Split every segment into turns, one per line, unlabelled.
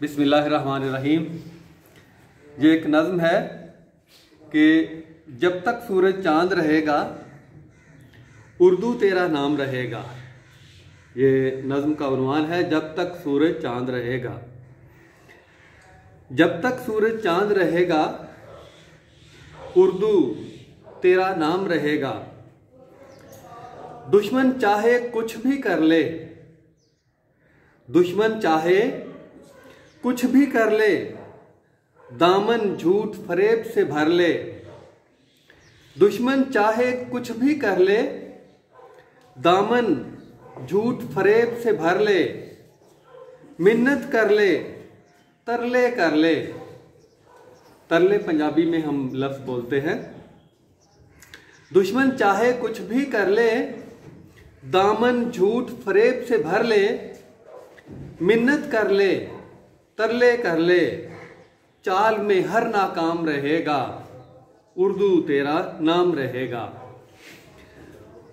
बिस्मिल्लाहिर्रहमानिर्रहीम। ये एक नज़्म है कि जब तक सूरज चांद रहेगा उर्दू तेरा नाम रहेगा। ये नज़्म का उन्वान है, जब तक सूरज चांद रहेगा। जब तक सूरज चांद रहेगा उर्दू तेरा नाम रहेगा। दुश्मन चाहे कुछ भी कर ले, दुश्मन चाहे कुछ भी कर ले, दामन झूठ फरेब से भर ले। दुश्मन चाहे कुछ भी कर ले, दामन झूठ फरेब से भर ले। मिन्नत कर ले, तरले कर ले। तरले पंजाबी में हम लफ्ज बोलते हैं। दुश्मन चाहे कुछ भी कर ले, दामन झूठ फरेब से भर ले। मिन्नत कर ले, तरले कर ले, चाल में हर नाकाम रहेगा, उर्दू तेरा नाम रहेगा।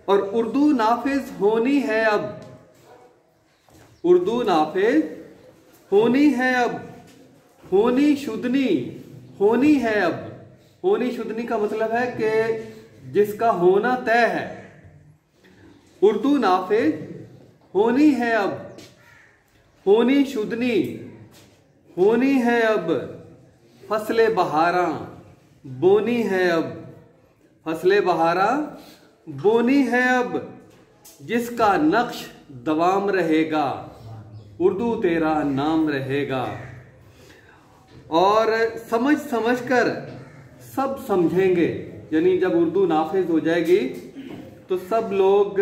और उर्दू नाफिज होनी है अब, उर्दू नाफिज होनी है अब, होनी शुदनी होनी है अब। होनी शुदनी का मतलब है कि जिसका होना तय है। उर्दू नाफिज होनी है अब, होनी शुदनी होनी है अब। फसले बहारा बोनी है अब, फसले बहारा बोनी है अब। जिसका नक्श दवाम रहेगा, उर्दू तेरा नाम रहेगा। और समझ समझ कर सब समझेंगे, यानी जब उर्दू नाफिज हो जाएगी तो सब लोग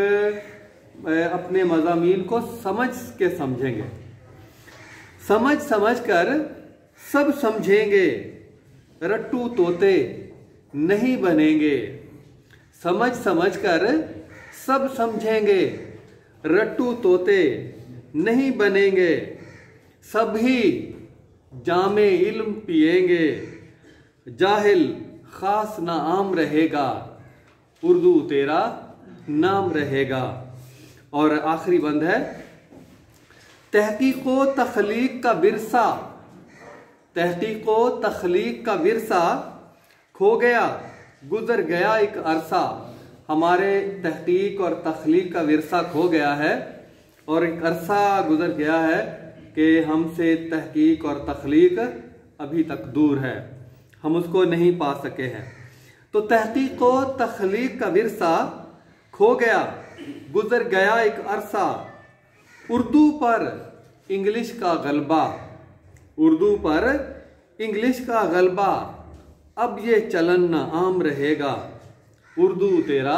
अपने मज़ामीन को समझ के समझेंगे। समझ समझ कर सब समझेंगे, रट्टू तोते नहीं बनेंगे। समझ समझ कर सब समझेंगे, रट्टू तोते नहीं बनेंगे। सभी जामे इल्म पिएंगे, जाहिल खास ना आम रहेगा, उर्दू तेरा नाम रहेगा। और आखिरी बंद है, तहकीको तख्लीक का विरसा, तहकीको तख्लीक का विरसा खो गया गुजर गया एक अरसा। हमारे तहकीक और तख्लीक का विरसा खो गया है और एक अरसा गुजर गया है कि हमसे तहकीक और तख्लीक अभी तक दूर है, हम उसको नहीं पा सके हैं। तो तहकीक व तख्लीक का विरसा खो गया गुजर गया एक अरसा। उर्दू पर इंग्लिश का गलबा, उर्दू पर इंग्लिश का गलबा। अब ये चलन न आम रहेगा, उर्दू तेरा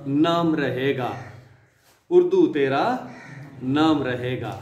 नाम रहेगा, उर्दू तेरा नाम रहेगा।